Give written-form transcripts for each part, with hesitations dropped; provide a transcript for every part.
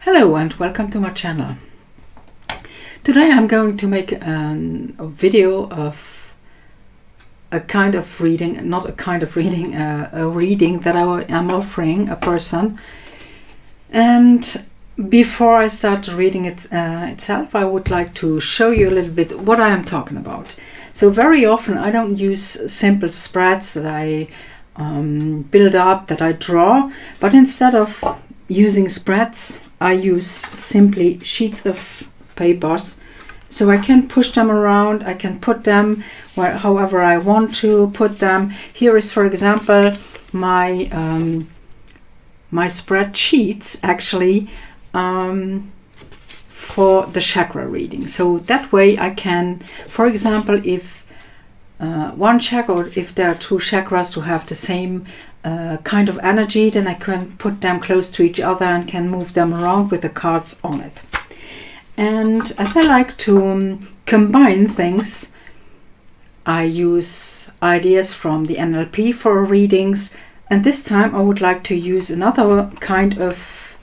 Hello and welcome to my channel. Today I'm going to make a video of a kind of reading, not a kind of reading, a reading that I am offering a person. And before I start reading it itself, I would like to show you a little bit what I am talking about. So very often I don't use simple spreads that I build up, that I draw, but instead of using spreads, I use simply sheets of papers, so I can push them around. I can put them however I want to put them. Here is, for example, my my spreadsheets actually for the chakra reading. So that way I can, for example, if one chakra, or if there are two chakras to have the same kind of energy, then I can put them close to each other and can move them around with the cards on it. And as I like to combine things, I use ideas from the NLP for readings, and this time I would like to use another kind of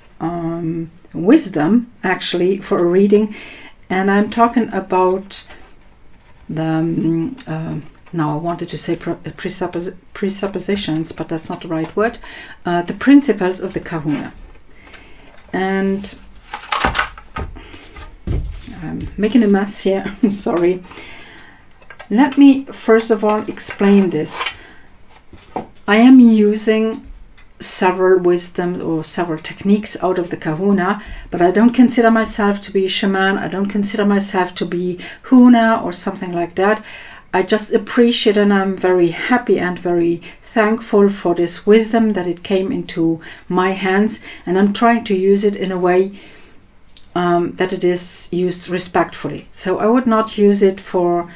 wisdom actually for a reading, and I'm talking about the now I wanted to say presuppositions, but that's not the right word. The principles of the Kahuna. And I'm making a mess here, sorry. Let me first of all explain this. I am using several wisdoms or several techniques out of the Kahuna, but I don't consider myself to be a shaman. I don't consider myself to be Huna or something like that. I just appreciate, and I'm very happy and very thankful for this wisdom that it came into my hands, and I'm trying to use it in a way that it is used respectfully. So I would not use it for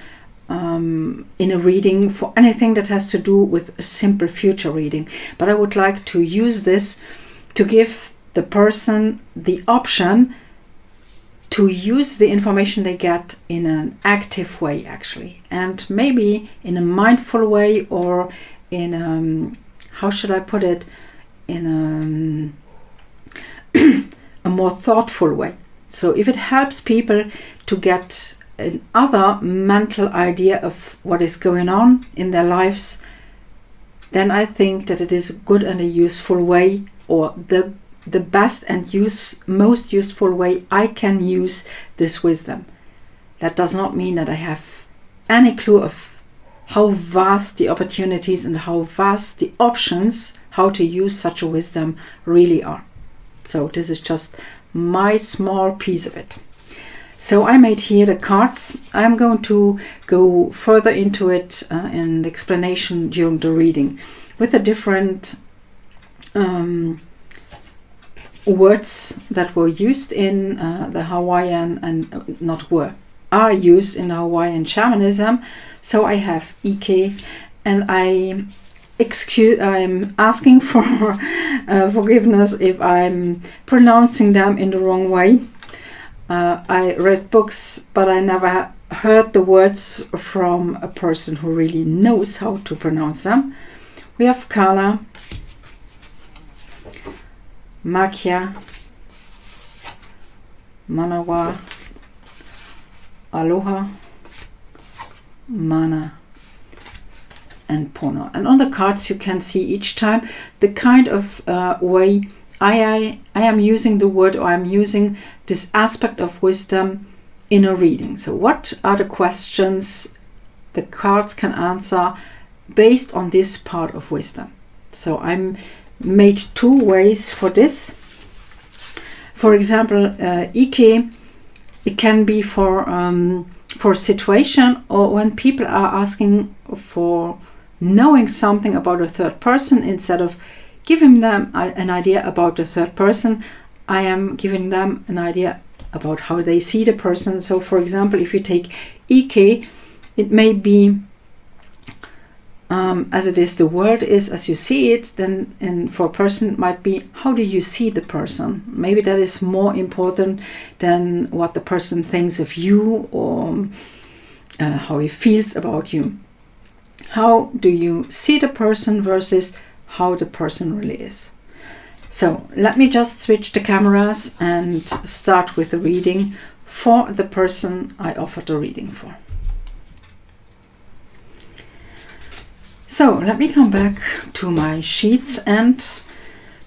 in a reading for anything that has to do with a simple future reading, but I would like to use this to give the person the option to use the information they get in an active way actually, and maybe in a mindful way, or in how should I put it, in a more thoughtful way. So if it helps people to get another mental idea of what is going on in their lives, then I think that it is a good and a useful way, or the best and most useful way I can use this wisdom. That does not mean that I have any clue of how vast the opportunities and how vast the options how to use such a wisdom really are. So this is just my small piece of it. So I made here the cards. I'm going to go further into it in the explanation during the reading with the different words that were used in the Hawaiian, and are used in Hawaiian shamanism. So I have Ike, and I'm asking for forgiveness if I'm pronouncing them in the wrong way. I read books, but I never heard the words from a person who really knows how to pronounce them. We have Kala, Makia, Manawa, Aloha, Mana, and Pono. And on the cards you can see each time the kind of way I am using the word, or I'm using this aspect of wisdom in a reading. So what are the questions the cards can answer based on this part of wisdom? So I'm made two ways for this. For example, Ike, it can be for a situation, or when people are asking for knowing something about a third person. Instead of giving them an idea about the third person, I am giving them an idea about how they see the person. So for example, if you take Ike, it may be as it is, the world is as you see it. Then, and for a person it might be, how do you see the person? Maybe that is more important than what the person thinks of you, or how he feels about you. How do you see the person versus how the person really is? So let me just switch the cameras and start with the reading for the person I offered the reading for. So let me come back to my sheets and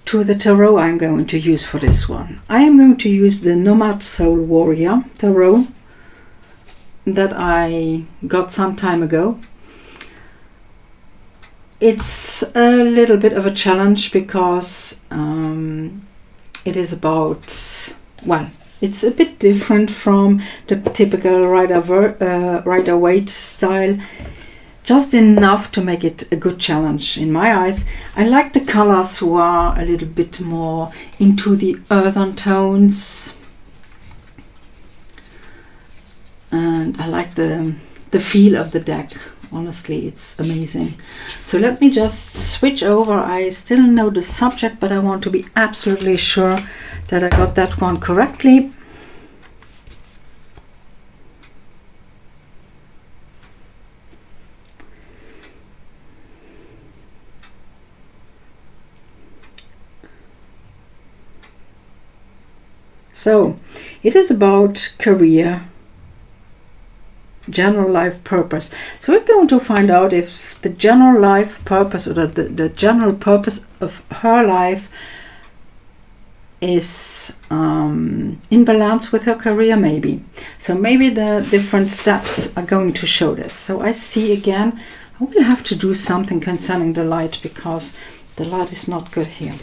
to the tarot I'm going to use for this one. I am going to use the Nomad Soul Warrior tarot that I got some time ago. It's a little bit of a challenge because it is about, well, it's a bit different from the typical Rider-Waite style. Just enough to make it a good challenge in my eyes. I like the colors who are a little bit more into the earthen tones. And I like the feel of the deck. Honestly, it's amazing. So let me just switch over. I still know the subject, but I want to be absolutely sure that I got that one correctly. So it is about career, general life purpose. So we're going to find out if the general life purpose or the general purpose of her life is in balance with her career, maybe. So maybe the different steps are going to show this. So I see again, I will have to do something concerning the light because the light is not good here.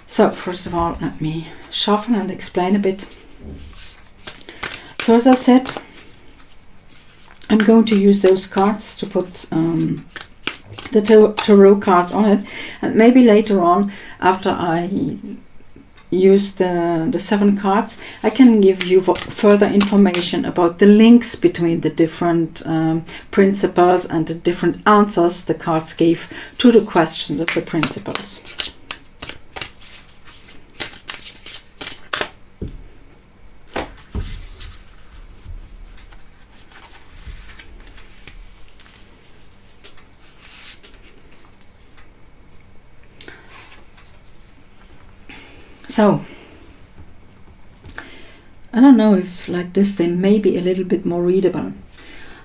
So first of all, let me sharpen and explain a bit. So as I said, I'm going to use those cards to put the tarot cards on it, and maybe later on, after I use the 7 cards, I can give you further information about the links between the different principles and the different answers the cards gave to the questions of the principles. So, I don't know if like this they may be a little bit more readable.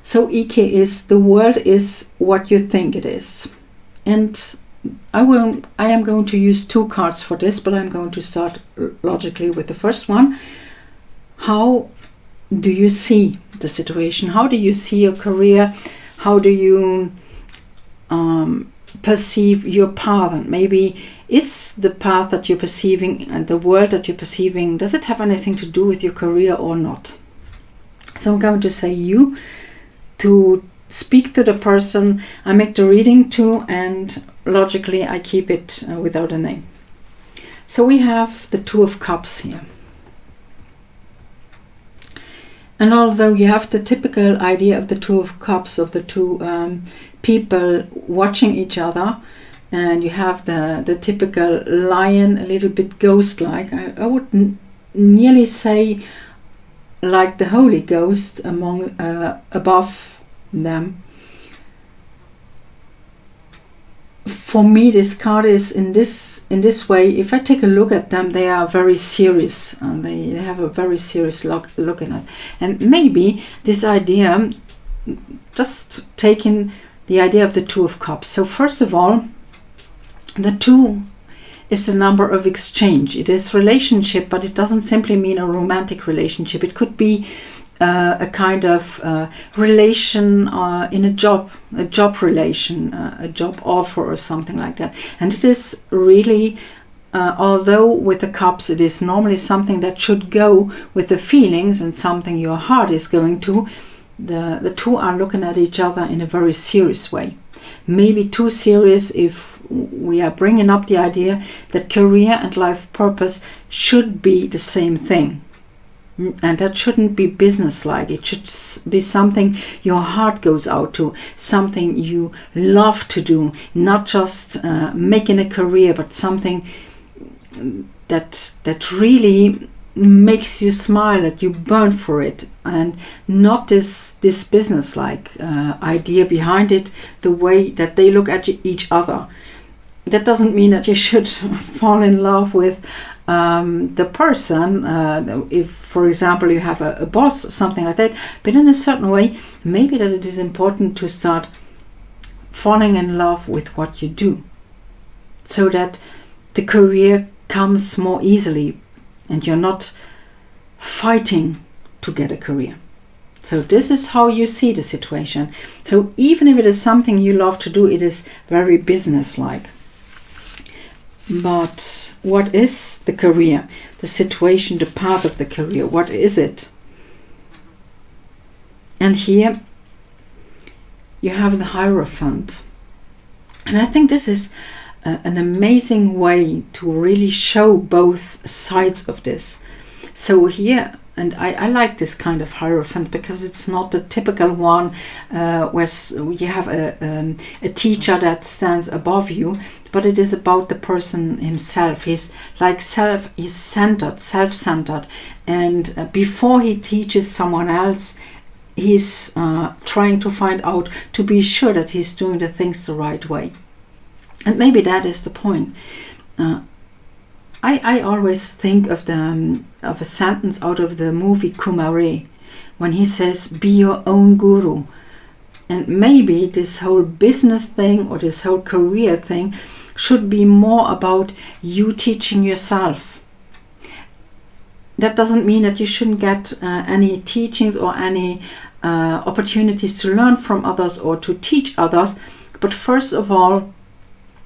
So Ike is, the world is what you think it is. And I am going to use 2 cards for this, but I'm going to start logically with the first one. How do you see the situation? How do you see your career? How do you perceive your path? And maybe is the path that you're perceiving and the world that you're perceiving, does it have anything to do with your career or not? So I'm going to say you to speak to the person I make the reading to, and logically I keep it without a name. So we have the 2 of Cups here. And although you have the typical idea of the 2 of Cups, of the 2 people watching each other, and you have the typical lion, a little bit ghost-like. I would nearly say like the Holy Ghost among above them. For me, this card is in this way. If I take a look at them, they are very serious. They have a very serious look in it. And maybe this idea, just taking the idea of the 2 of Cups. So first of all, the 2 is the number of exchange. It is relationship, but it doesn't simply mean a romantic relationship. It could be a kind of relation in a job relation, a job offer or something like that. And it is really, although with the Cups it is normally something that should go with the feelings and something your heart is going to, the 2 are looking at each other in a very serious way. Maybe too serious if we are bringing up the idea that career and life purpose should be the same thing. And that shouldn't be business-like. It should be something your heart goes out to, something you love to do, not just making a career, but something that really makes you smile, that you burn for it, and not this business-like idea behind it, the way that they look at each other. that doesn't mean that you should fall in love with the person. If, for example, you have a boss, something like that, but in a certain way, maybe that it is important to start falling in love with what you do, so that the career comes more easily and you're not fighting to get a career. So this is how you see the situation. So even if it is something you love to do, it is very businesslike. But what is the career? The situation, the path of the career, what is it? And here you have the Hierophant. And I think this is an amazing way to really show both sides of this. So here, and I like this kind of Hierophant because it's not the typical one where you have a teacher that stands above you, but it is about the person himself. He's like self-centered, and before he teaches someone else, he's trying to find out, to be sure that he's doing the things the right way. And maybe that is the point. I always think of a sentence out of the movie Kumare, when he says, "Be your own guru." And maybe this whole business thing or this whole career thing should be more about you teaching yourself. That doesn't mean that you shouldn't get any teachings or any opportunities to learn from others or to teach others, but first of all,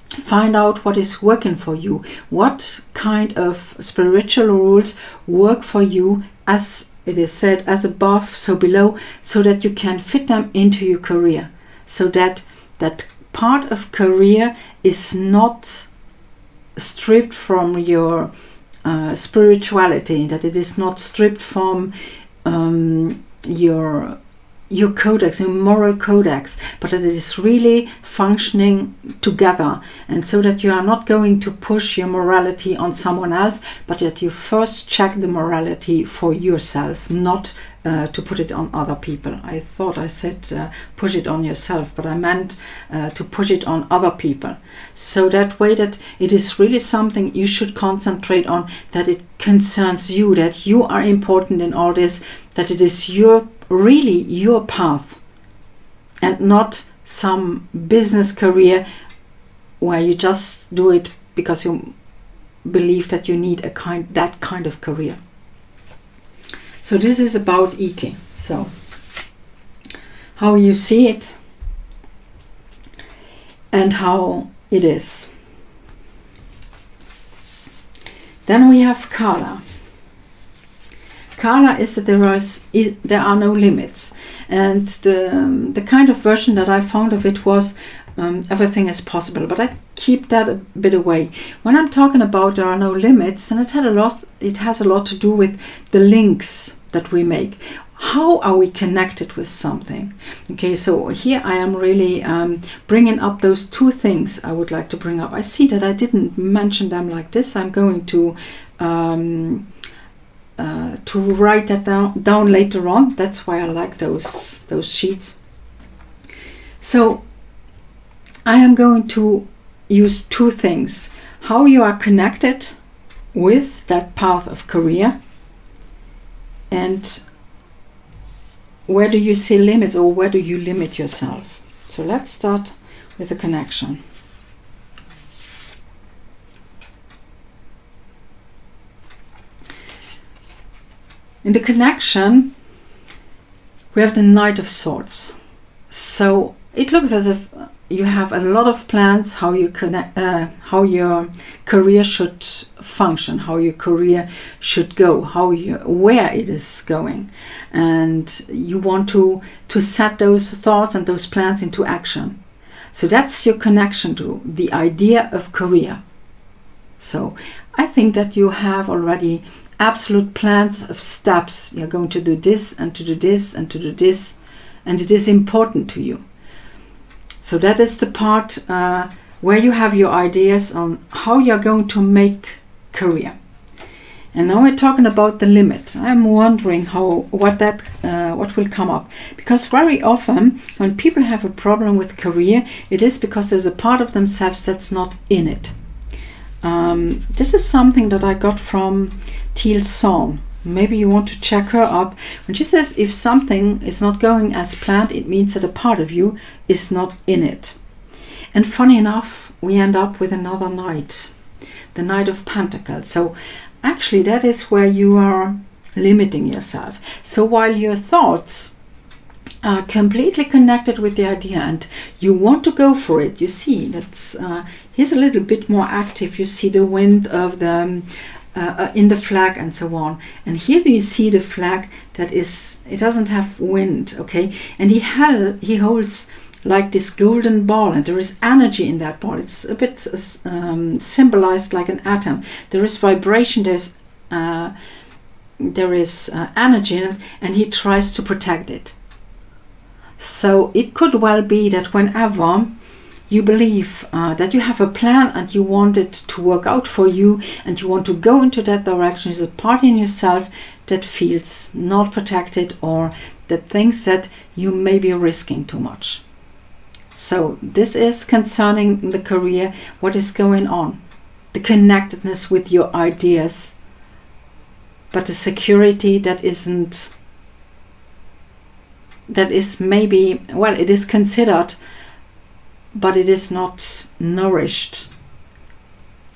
find out what is working for you. What kind of spiritual rules work for you, as it is said, as above, so below, so that you can fit them into your career. So that that part of career is not stripped from your spirituality, that it is not stripped from your codex, your moral codex, but that it is really functioning together, and so that you are not going to push your morality on someone else, but that you first check the morality for yourself, not to put it on other people. I thought I said push it on yourself, but I meant to push it on other people. So that way that it is really something you should concentrate on, that it concerns you, that you are important in all this, that it is really your path, and not some business career where you just do it because you believe that you need that kind of career. So this is about Ike. So how you see it and how it is. Then we have Kala. Kala is that there are no limits, and the kind of version that I found of it was everything is possible, but I keep that a bit away. When I'm talking about there are no limits, and it has a lot to do with the links that we make. How are we connected with something? Okay, so here I am really bringing up those two things I would like to bring up. I see that I didn't mention them like this. I'm going to write that down later on. That's why I like those sheets. So I am going to use two things: how you are connected with that path of career, and where do you see limits, or where do you limit yourself. So let's start with the connection. In the connection, we have the Knight of Swords. So it looks as if you have a lot of plans how you connect, how your career should function, how your career should go, where it is going, and you want to set those thoughts and those plans into action. So that's your connection to the idea of career. So I think that you have already absolute plans of steps. You're going to do this and to do this and to do this, and it is important to you. So that is the part where you have your ideas on how you're going to make career. And now we're talking about the limit. I'm wondering what will come up, because very often when people have a problem with career, it is because there's a part of themselves that's not in it. This is something that I got from Teal Song. Maybe you want to check her up. When she says if something is not going as planned, it means that a part of you is not in it. And funny enough, we end up with another knight, the Knight of Pentacles. So actually, that is where you are limiting yourself. So while your thoughts are completely connected with the idea and you want to go for it, you see that's here's a little bit more active. You see the wind of the in the flag and so on. And here you see the flag that it doesn't have wind, okay? And he holds like this golden ball, and there is energy in that ball. It's a bit symbolized like an atom. There is vibration, there is energy in it, and he tries to protect it. So it could well be that whenever you believe that you have a plan and you want it to work out for you and you want to go into that direction, there's a part in yourself that feels not protected, or that thinks that you may be risking too much. So this is concerning the career, what is going on, the connectedness with your ideas, but the security that is maybe, well, it is considered, but it is not nourished.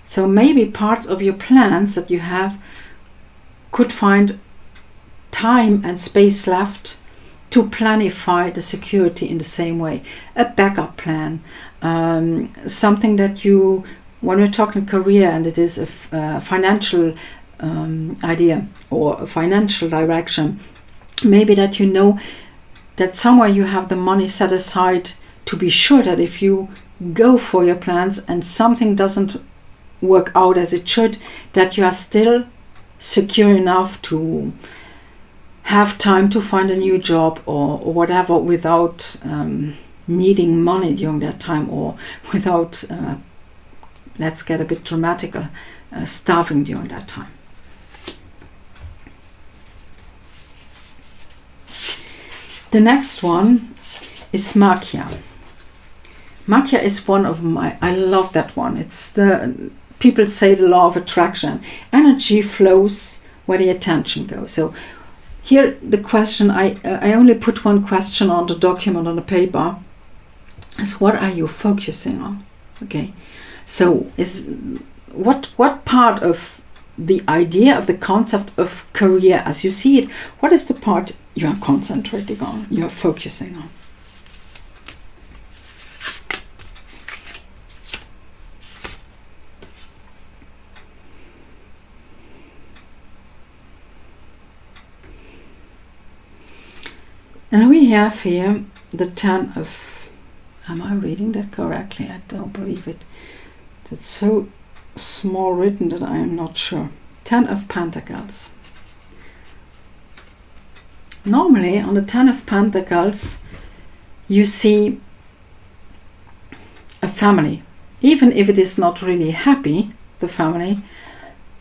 So maybe parts of your plans that you have could find time and space left to planify the security in the same way. A backup plan, something that you, when we're talking career and it is a financial idea or a financial direction, maybe that you know that somewhere you have the money set aside to be sure that if you go for your plans and something doesn't work out as it should, that you are still secure enough to have time to find a new job or whatever without needing money during that time, or without, let's get a bit dramatical, starving during that time. The next one is Magia. Magia is one of I love that one. It's people say the law of attraction. Energy flows where the attention goes. So here the question, I only put one question on the document, on the paper, is what are you focusing on? Okay, so is what part of the idea of the concept of career as you see it, what is the part you are concentrating on, you are focusing on? And we have here the 10 of, am I reading that correctly? I don't believe it. It's so small written that I am not sure. 10 of Pentacles. Normally on the 10 of Pentacles you see a family. Even if it is not really happy, the family,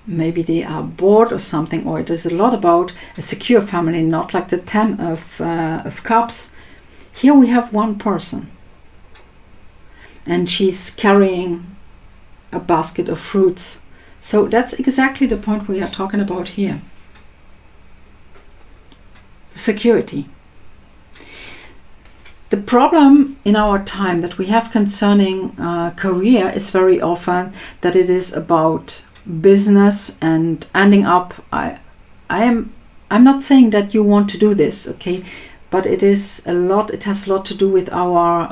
maybe they are bored or something, or it is a lot about a secure family, not like the 10 of Cups. Here we have one person, and she's carrying a basket of fruits. So that's exactly the point we are talking about here. Security. The problem in our time that we have concerning career is very often that it is about business and ending up. I'm not saying that you want to do this, okay, but it is a lot. It has a lot to do with our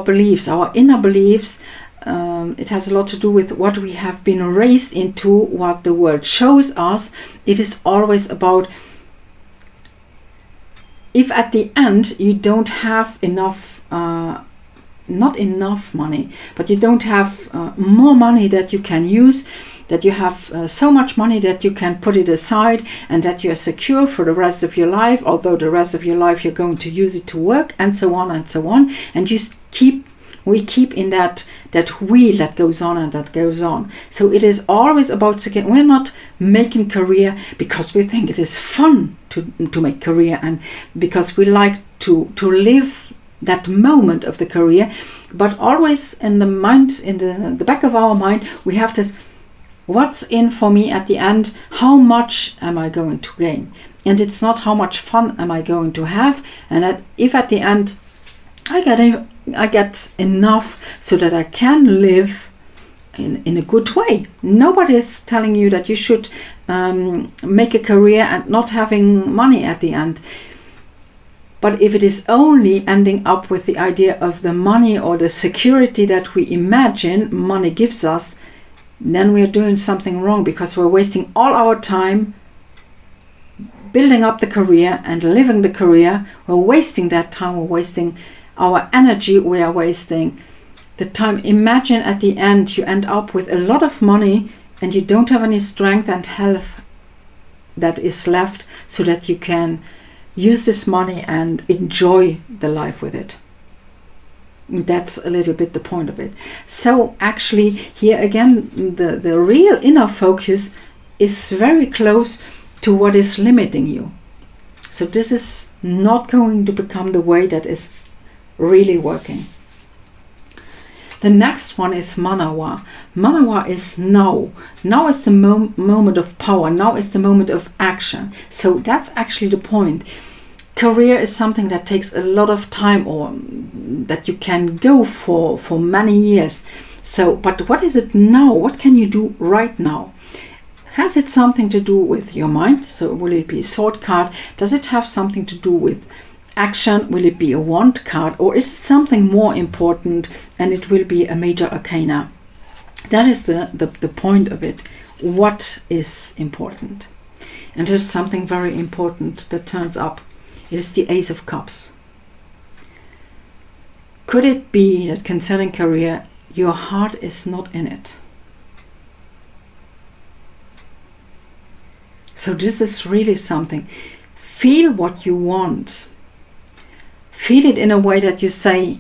beliefs, our inner beliefs. It has a lot to do with what we have been raised into, what the world shows us. It is always about, if at the end you don't have enough, not enough money, but you don't have more money that you can use, that you have so much money that you can put it aside and that you are secure for the rest of your life, although the rest of your life you're going to use it to work and so on and so on, and you keep We keep in that wheel that goes on and that goes on. So it is always about security. We're not making career because we think it is fun to make career, and because we like to live that moment of the career. But always in the mind, in the back of our mind, we have this: what's in for me at the end? How much am I going to gain? And it's not how much fun am I going to have, and that if at the end I get enough so that I can live in a good way. Nobody is telling you that you should make a career and not having money at the end. But if it is only ending up with the idea of the money or the security that we imagine money gives us, then we are doing something wrong, because we're wasting all our time building up the career and living the career. We're wasting that time, we're wasting our energy, we are wasting the time. Imagine at the end you end up with a lot of money and you don't have any strength and health that is left so that you can use this money and enjoy the life with it. That's a little bit the point of it. So actually here again, the real inner focus is very close to what is limiting you. So this is not going to become the way that is really working. The next one is Manawa. Manawa is now. Now is the moment of power. Now is the moment of action. So that's actually the point. Career is something that takes a lot of time, or that you can go for many years. So, but what is it now? What can you do right now? Has it something to do with your mind? So will it be a sword card? Does it have something to do with action? Will it be a wand card? Or is it something more important and it will be a major arcana? That is the point of it. What is important? And there's something very important that turns up. It is the Ace of Cups. Could it be that concerning career, your heart is not in it? So this is really something. Feel what you want. Feel it in a way that you say,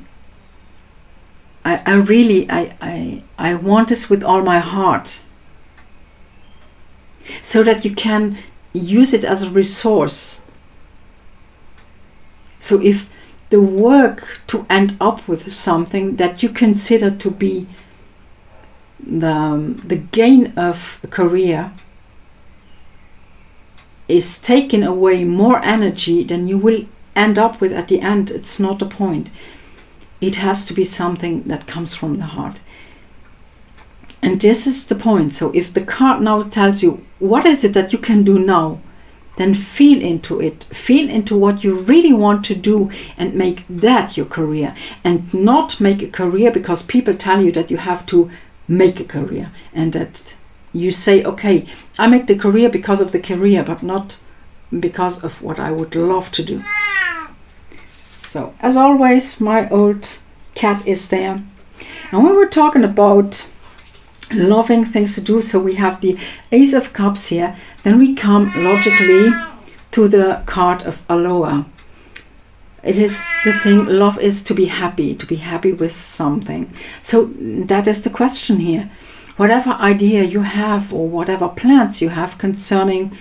I want this with all my heart. So that you can use it as a resource. So if the work to end up with something that you consider to be the gain of a career is taking away more energy than you will end up with at the end, it's not the point. It has to be something that comes from the heart. And this is the point. So if the card now tells you, what is it that you can do now? Then feel into it. Feel into what you really want to do and make that your career. And not make a career because people tell you that you have to make a career. And that you say, okay, I make the career because of the career, but not because of what I would love to do. So, as always, my old cat is there. And when we're talking about loving things to do, so we have the Ace of Cups here, then we come logically to the card of Aloha. It is the thing, love is to be happy with something. So that is the question here. Whatever idea you have or whatever plans you have concerning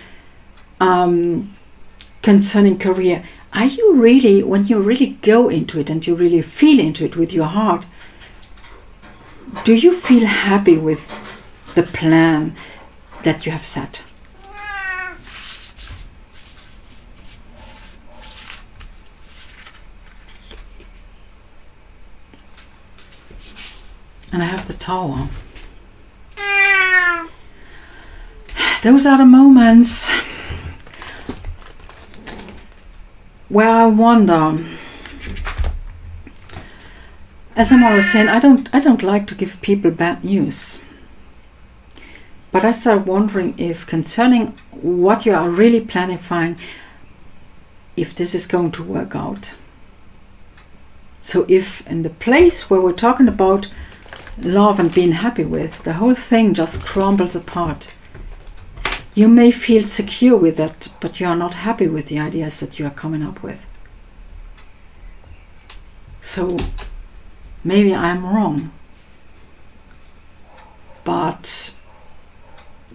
career, are you really, when you really go into it and you really feel into it with your heart, do you feel happy with the plan that you have set? And I have the Tower. Those are the moments where I wonder. As I'm always saying, I don't like to give people bad news. But I start wondering if concerning what you are really planning, if this is going to work out. So if in the place where we're talking about love and being happy with, the whole thing just crumbles apart. You may feel secure with that, but you are not happy with the ideas that you are coming up with. So maybe I'm wrong. But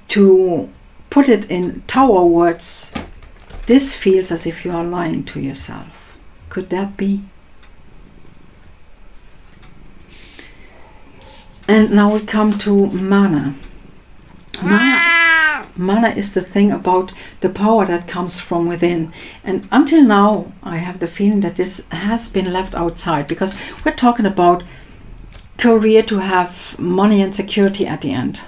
to put it in Tower words, this feels as if you are lying to yourself. Could that be? And now we come to mana. Mana is the thing about the power that comes from within. And until now, I have the feeling that this has been left outside, because we're talking about career to have money and security at the end.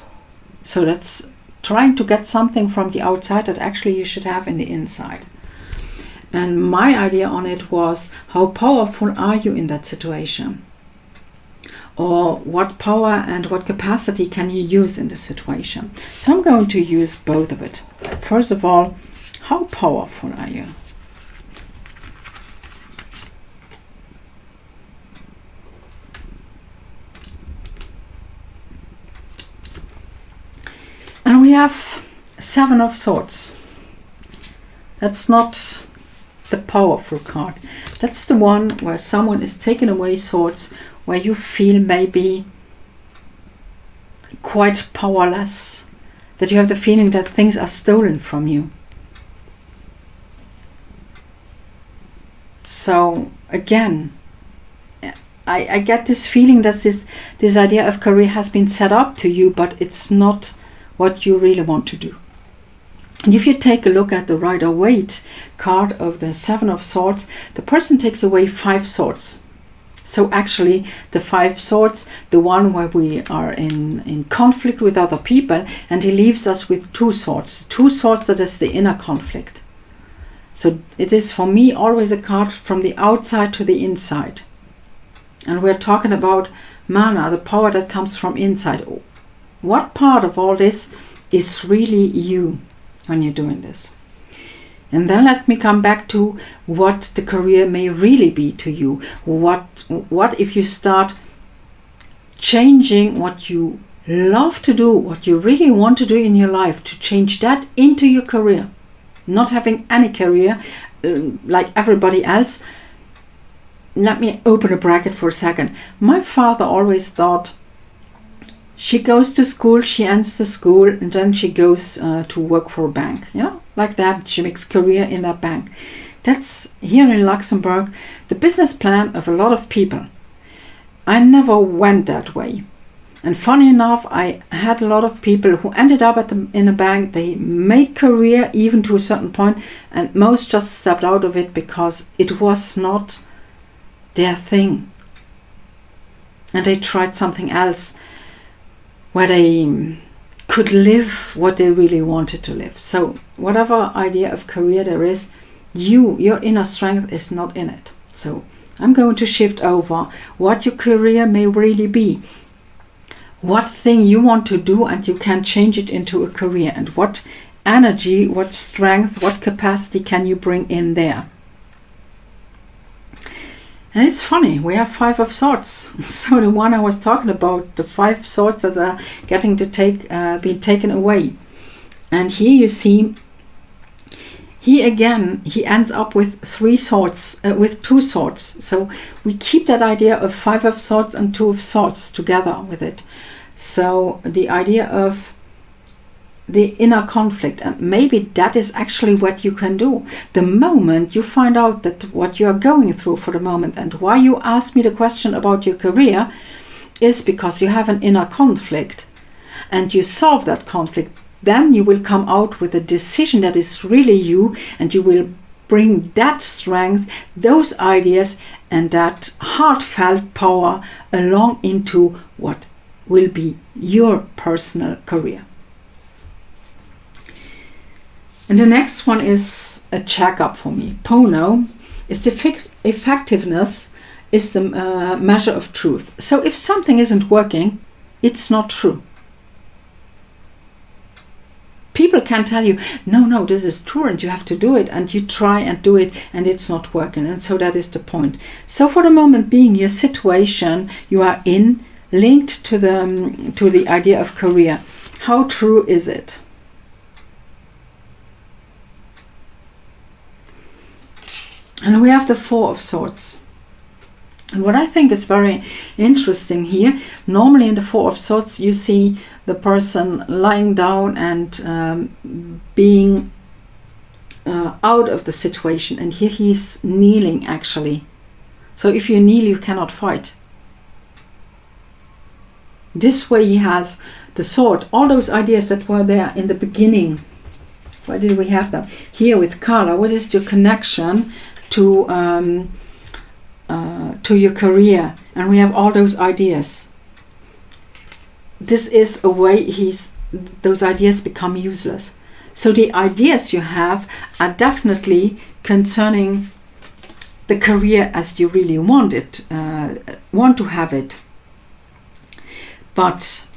So that's trying to get something from the outside that actually you should have in the inside. And my idea on it was, how powerful are you in that situation? Or what power and what capacity can you use in the situation? So I'm going to use both of it. First of all, how powerful are you? And we have 7 of Swords. That's not the powerful card. That's the one where someone is taking away swords, where you feel maybe quite powerless, that you have the feeling that things are stolen from you. So again, I get this feeling that this idea of career has been set up to you, but it's not what you really want to do. And if you take a look at the Rider-Waite card of the 7 of Swords, the person takes away 5 swords. So actually the 5 swords, the one where we are in conflict with other people, and he leaves us with 2 swords. 2 swords, that is the inner conflict. So it is for me always a card from the outside to the inside. And we're talking about mana, the power that comes from inside. What part of all this is really you when you're doing this? And then let me come back to what the career may really be to you. What if you start changing what you love to do, what you really want to do in your life, to change that into your career? Not having any career like everybody else. Let me open a bracket for a second. My father always thought, she goes to school, she ends the school, and then she goes to work for a bank. You know, like that. She makes career in that bank. That's here in Luxembourg, the business plan of a lot of people. I never went that way. And funny enough, I had a lot of people who ended up in a bank. They made career even to a certain point, and most just stepped out of it because it was not their thing. And they tried something else, where they could live what they really wanted to live. So whatever idea of career there is, your inner strength is not in it. So I'm going to shift over what your career may really be. What thing you want to do, and you can change it into a career. And what energy, what strength, what capacity can you bring in there? And it's funny, we have 5 of Swords. So the one I was talking about, the 5 swords that are getting to be taken away. And here you see, he ends up with 3 swords, with 2 swords. So we keep that idea of 5 of Swords and 2 of Swords together with it. So the idea of the inner conflict, and maybe that is actually what you can do. The moment you find out that what you are going through for the moment, and why you asked me the question about your career, is because you have an inner conflict, and you solve that conflict, then you will come out with a decision that is really you, and you will bring that strength, those ideas, and that heartfelt power along into what will be your personal career. And the next one is a checkup for me. Pono is the effectiveness is the measure of truth. So if something isn't working, it's not true. People can tell you, no, this is true and you have to do it, and you try and do it and it's not working. And so that is the point. So for the moment being, your situation you are in, linked to the idea of career. How true is it? And we have the 4 of Swords. And what I think is very interesting here, normally in the Four of Swords you see the person lying down and being out of the situation, and here he's kneeling actually. So if you kneel, you cannot fight. This way he has the sword. All those ideas that were there in the beginning, why did we have them? Here with Kala, what is your connection to your career? And we have all those ideas. This is a way those ideas become useless. So the ideas you have are definitely concerning the career as you really want it, want to have it. But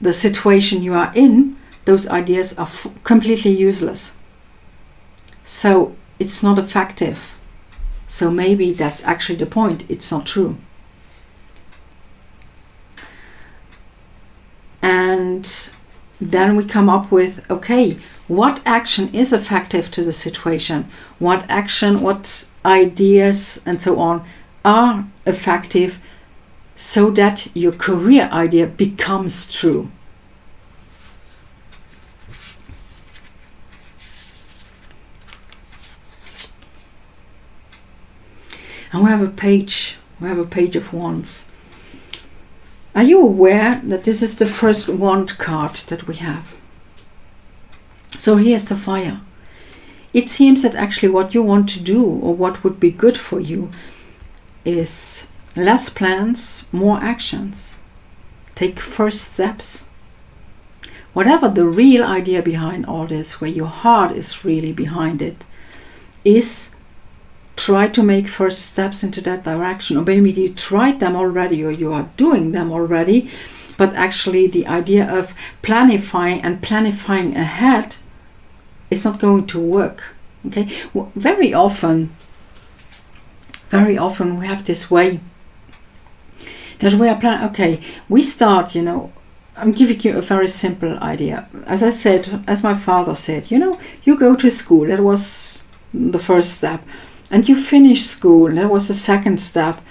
the situation you are in, those ideas are completely useless. So it's not effective. So maybe that's actually the point. It's not true. And then we come up with, okay, what action is effective to the situation? What action, what ideas and so on are effective so that your career idea becomes true? And we have a page of wands. Are you aware that this is the first wand card that we have? So here's the fire. It seems that actually what you want to do, or what would be good for you, is less plans, more actions. Take first steps. Whatever the real idea behind all this, where your heart is really behind it, is try to make first steps into that direction. Or maybe you tried them already, or you are doing them already, but actually the idea of planifying ahead is not going to work. Okay, well, very often we have this way that we are planning. Okay, we start, I'm giving you a very simple idea. As I said, as my father said, you go to school. That was the first step. And you finish school. That was the second step.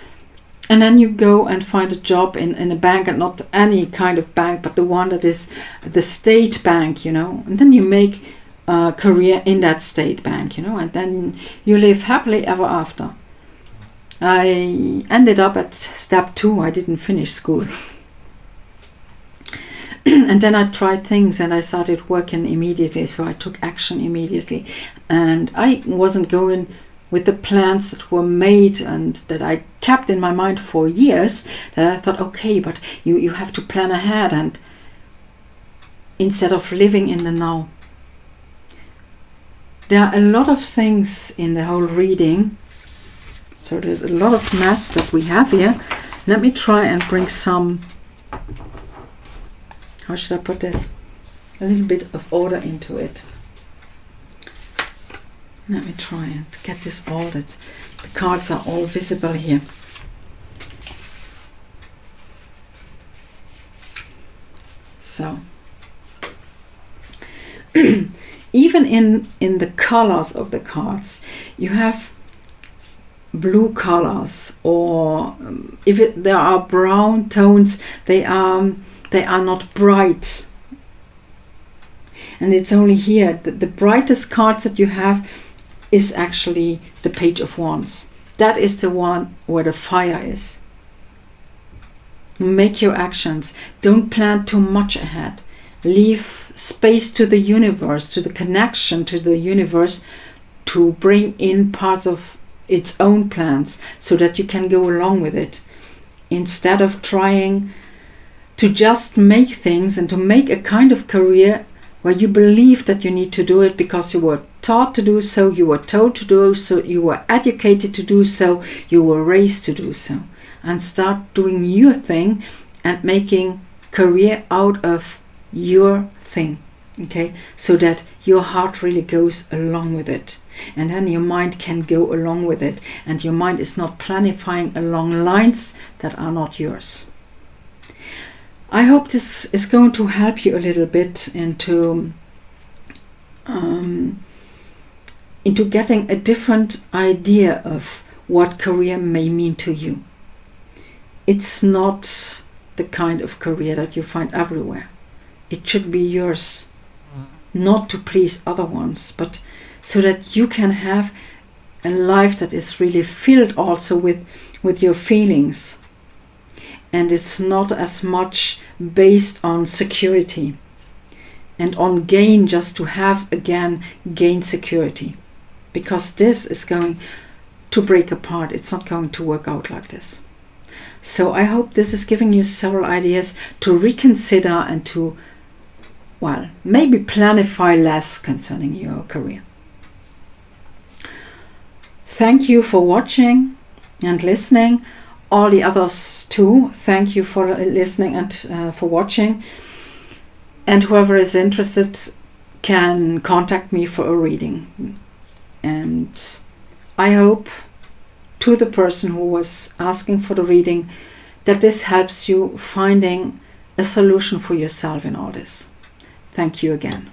And then you go and find a job in a bank, and not any kind of bank, but the one that is the state bank, And then you make a career in that state bank, And then you live happily ever after. I ended up at step 2. I didn't finish school. And then I tried things and I started working immediately. So I took action immediately. And I wasn't going with the plans that were made and that I kept in my mind for years, that I thought, okay, but you have to plan ahead, and instead of living in the now. There are a lot of things in the whole reading. So there's a lot of mess that we have here. Let me try and bring some, how should I put this? A little bit of order into it. Let me try and get this all, the cards are all visible here. So, even in the colors of the cards, you have blue colors, or if there are brown tones, they are not bright. And it's only here, the brightest cards that you have is actually the Page of Wands. That is the one where the fire is. Make your actions. Don't plan too much ahead. Leave space to the universe, to the connection to the universe, to bring in parts of its own plans so that you can go along with it. Instead of trying to just make things and to make a kind of career where you believe that you need to do it because you were taught to do so, you were told to do so, you were educated to do so, you were raised to do so. And start doing your thing and making career out of your thing, okay? So that your heart really goes along with it. And then your mind can go along with it. And your mind is not planifying along lines that are not yours. I hope this is going to help you a little bit into getting a different idea of what career may mean to you. It's not the kind of career that you find everywhere. It should be yours, not to please other ones, but so that you can have a life that is really filled also with your feelings. And it's not as much based on security and on gain, just to have again gain security, because this is going to break apart. It's not going to work out like this. So I hope this is giving you several ideas to reconsider and to, well, maybe planify less concerning your career. Thank you for watching and listening. All the others too, thank you for listening and for watching. And whoever is interested can contact me for a reading. And I hope, to the person who was asking for the reading, that this helps you finding a solution for yourself in all this. Thank you again.